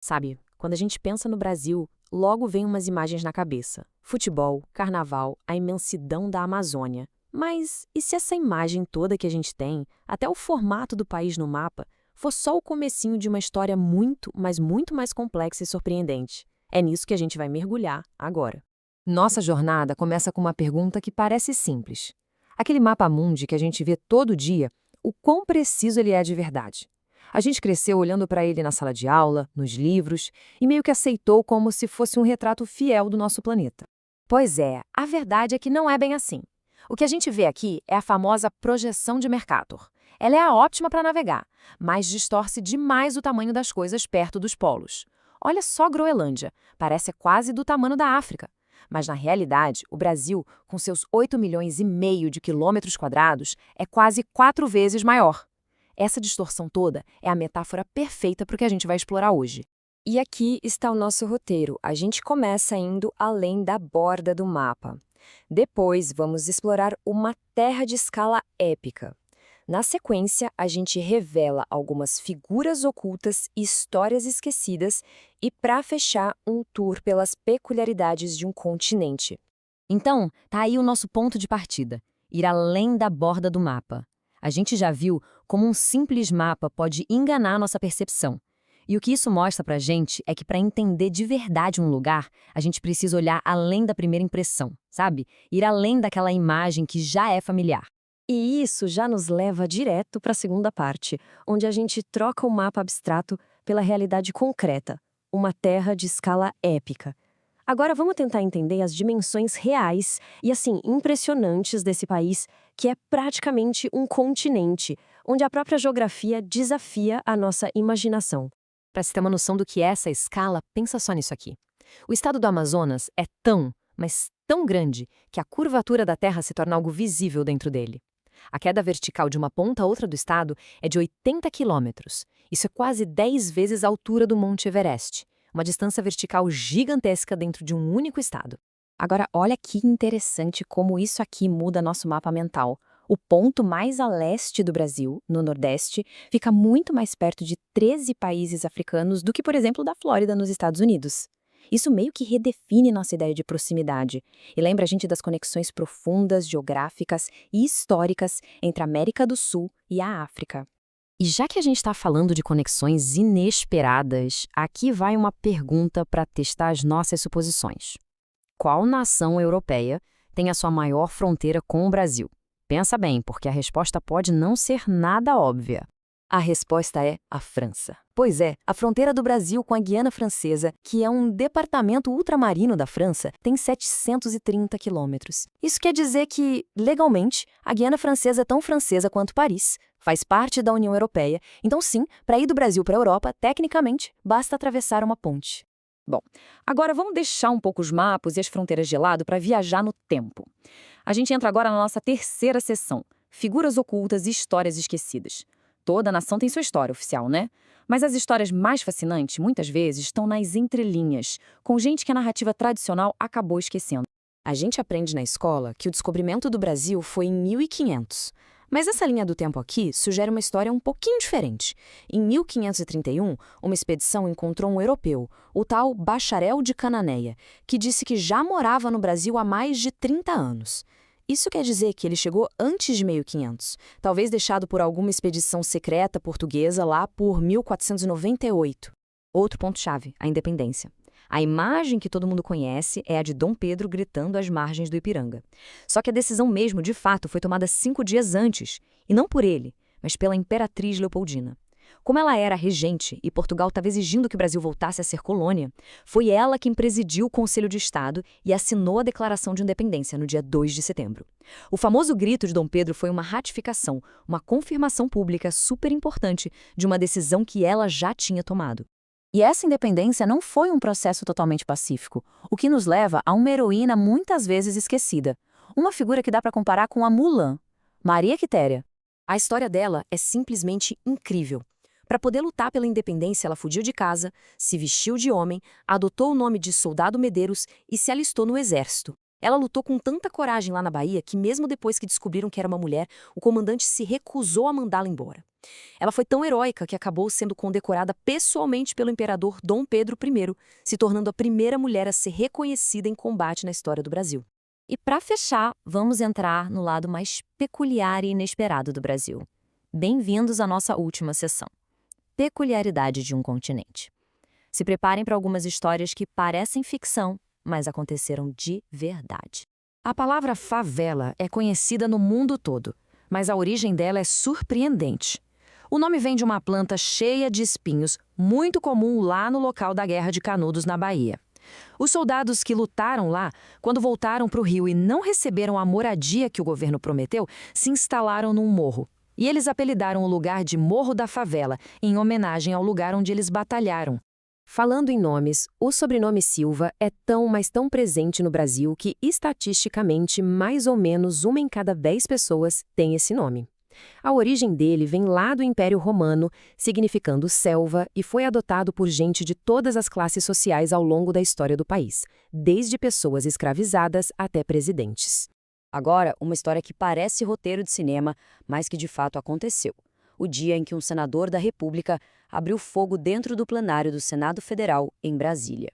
Sabe, quando a gente pensa no Brasil, logo vem umas imagens na cabeça. Futebol, carnaval, a imensidão da Amazônia. Mas e se essa imagem toda que a gente tem, até o formato do país no mapa, for só o comecinho de uma história muito, mas muito mais complexa e surpreendente? É nisso que a gente vai mergulhar agora. Nossa jornada começa com uma pergunta que parece simples. Aquele mapa mundi que a gente vê todo dia, o quão preciso ele é de verdade? A gente cresceu olhando para ele na sala de aula, nos livros, e meio que aceitou como se fosse um retrato fiel do nosso planeta. Pois é, a verdade é que não é bem assim. O que a gente vê aqui é a famosa projeção de Mercator. Ela é a ótima para navegar, mas distorce demais o tamanho das coisas perto dos polos. Olha só Groenlândia, parece quase do tamanho da África. Mas na realidade, o Brasil, com seus 8,5 milhões de quilômetros quadrados, é quase 4 vezes maior. Essa distorção toda é a metáfora perfeita para o que a gente vai explorar hoje. E aqui está o nosso roteiro. A gente começa indo além da borda do mapa. Depois, vamos explorar uma terra de escala épica. Na sequência, a gente revela algumas figuras ocultas e histórias esquecidas e, para fechar, um tour pelas peculiaridades de um continente. Então, tá aí o nosso ponto de partida: ir além da borda do mapa. A gente já viu como um simples mapa pode enganar nossa percepção. E o que isso mostra pra gente é que para entender de verdade um lugar, a gente precisa olhar além da primeira impressão, sabe? Ir além daquela imagem que já é familiar. E isso já nos leva direto para a segunda parte, onde a gente troca o mapa abstrato pela realidade concreta, uma terra de escala épica. Agora vamos tentar entender as dimensões reais e, assim, impressionantes desse país, que é praticamente um continente, onde a própria geografia desafia a nossa imaginação. Para se ter uma noção do que é essa escala, pensa só nisso aqui. O estado do Amazonas é tão, mas tão grande, que a curvatura da Terra se torna algo visível dentro dele. A queda vertical de uma ponta a outra do estado é de 80 quilômetros. Isso é quase 10 vezes a altura do Monte Everest. Uma distância vertical gigantesca dentro de um único estado. Agora, olha que interessante como isso aqui muda nosso mapa mental. O ponto mais a leste do Brasil, no Nordeste, fica muito mais perto de 13 países africanos do que, por exemplo, da Flórida, nos Estados Unidos. Isso meio que redefine nossa ideia de proximidade e lembra a gente das conexões profundas, geográficas e históricas entre a América do Sul e a África. E já que a gente está falando de conexões inesperadas, aqui vai uma pergunta para testar as nossas suposições. Qual nação europeia tem a sua maior fronteira com o Brasil? Pensa bem, porque a resposta pode não ser nada óbvia. A resposta é a França. Pois é, a fronteira do Brasil com a Guiana Francesa, que é um departamento ultramarino da França, tem 730 quilômetros. Isso quer dizer que, legalmente, a Guiana Francesa é tão francesa quanto Paris, faz parte da União Europeia, então sim, para ir do Brasil para a Europa, tecnicamente, basta atravessar uma ponte. Bom, agora vamos deixar um pouco os mapas e as fronteiras de lado para viajar no tempo. A gente entra agora na nossa terceira sessão, figuras ocultas e histórias esquecidas. Toda nação tem sua história oficial, né? Mas as histórias mais fascinantes, muitas vezes, estão nas entrelinhas, com gente que a narrativa tradicional acabou esquecendo. A gente aprende na escola que o descobrimento do Brasil foi em 1500. Mas essa linha do tempo aqui sugere uma história um pouquinho diferente. Em 1531, uma expedição encontrou um europeu, o tal Bacharel de Cananéia, que disse que já morava no Brasil há mais de 30 anos. Isso quer dizer que ele chegou antes de 1500, talvez deixado por alguma expedição secreta portuguesa lá por 1498. Outro ponto-chave, a independência. A imagem que todo mundo conhece é a de Dom Pedro gritando às margens do Ipiranga. Só que a decisão mesmo, de fato, foi tomada 5 dias antes, e não por ele, mas pela Imperatriz Leopoldina. Como ela era regente e Portugal estava exigindo que o Brasil voltasse a ser colônia, foi ela quem presidiu o Conselho de Estado e assinou a Declaração de Independência no dia 2 de setembro. O famoso grito de Dom Pedro foi uma ratificação, uma confirmação pública super importante de uma decisão que ela já tinha tomado. E essa independência não foi um processo totalmente pacífico, o que nos leva a uma heroína muitas vezes esquecida. Uma figura que dá para comparar com a Mulan, Maria Quitéria. A história dela é simplesmente incrível. Para poder lutar pela independência, ela fugiu de casa, se vestiu de homem, adotou o nome de Soldado Medeiros e se alistou no exército. Ela lutou com tanta coragem lá na Bahia que, mesmo depois que descobriram que era uma mulher, o comandante se recusou a mandá-la embora. Ela foi tão heróica que acabou sendo condecorada pessoalmente pelo imperador Dom Pedro I, se tornando a primeira mulher a ser reconhecida em combate na história do Brasil. E para fechar, vamos entrar no lado mais peculiar e inesperado do Brasil. Bem-vindos à nossa última sessão. Peculiaridade de um continente. Se preparem para algumas histórias que parecem ficção, mas aconteceram de verdade. A palavra favela é conhecida no mundo todo, mas a origem dela é surpreendente. O nome vem de uma planta cheia de espinhos, muito comum lá no local da Guerra de Canudos, na Bahia. Os soldados que lutaram lá, quando voltaram para o Rio e não receberam a moradia que o governo prometeu, se instalaram num morro. E eles apelidaram o lugar de Morro da Favela, em homenagem ao lugar onde eles batalharam. Falando em nomes, o sobrenome Silva é tão, mas tão presente no Brasil que, estatisticamente, mais ou menos 1 em cada 10 pessoas tem esse nome. A origem dele vem lá do Império Romano, significando selva, e foi adotado por gente de todas as classes sociais ao longo da história do país, desde pessoas escravizadas até presidentes. Agora, uma história que parece roteiro de cinema, mas que de fato aconteceu. O dia em que um senador da República abriu fogo dentro do plenário do Senado Federal, em Brasília.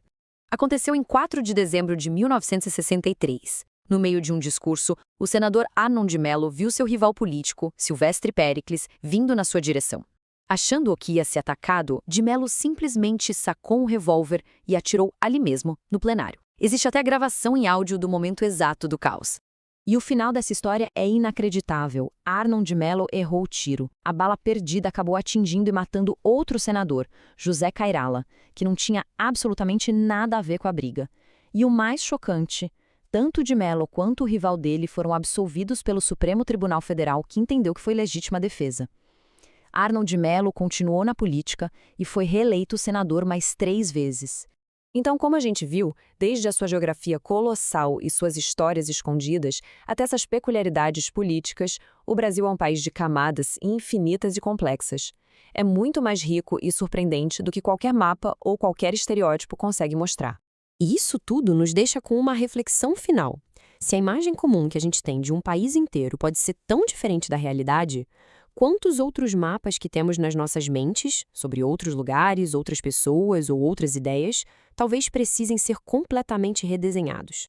Aconteceu em 4 de dezembro de 1963. No meio de um discurso, o senador Arnon de Mello viu seu rival político, Silvestre Péricles, vindo na sua direção. Achando que ia ser atacado, de Mello simplesmente sacou um revólver e atirou ali mesmo, no plenário. Existe até gravação em áudio do momento exato do caos. E o final dessa história é inacreditável. Arnon de Mello errou o tiro. A bala perdida acabou atingindo e matando outro senador, José Cairala, que não tinha absolutamente nada a ver com a briga. E o mais chocante, tanto de Mello quanto o rival dele foram absolvidos pelo Supremo Tribunal Federal, que entendeu que foi legítima defesa. Arnon de Mello continuou na política e foi reeleito senador mais 3 vezes. Então, como a gente viu, desde a sua geografia colossal e suas histórias escondidas, até essas peculiaridades políticas, o Brasil é um país de camadas infinitas e complexas. É muito mais rico e surpreendente do que qualquer mapa ou qualquer estereótipo consegue mostrar. E isso tudo nos deixa com uma reflexão final. Se a imagem comum que a gente tem de um país inteiro pode ser tão diferente da realidade, quantos outros mapas que temos nas nossas mentes, sobre outros lugares, outras pessoas ou outras ideias, talvez precisem ser completamente redesenhados?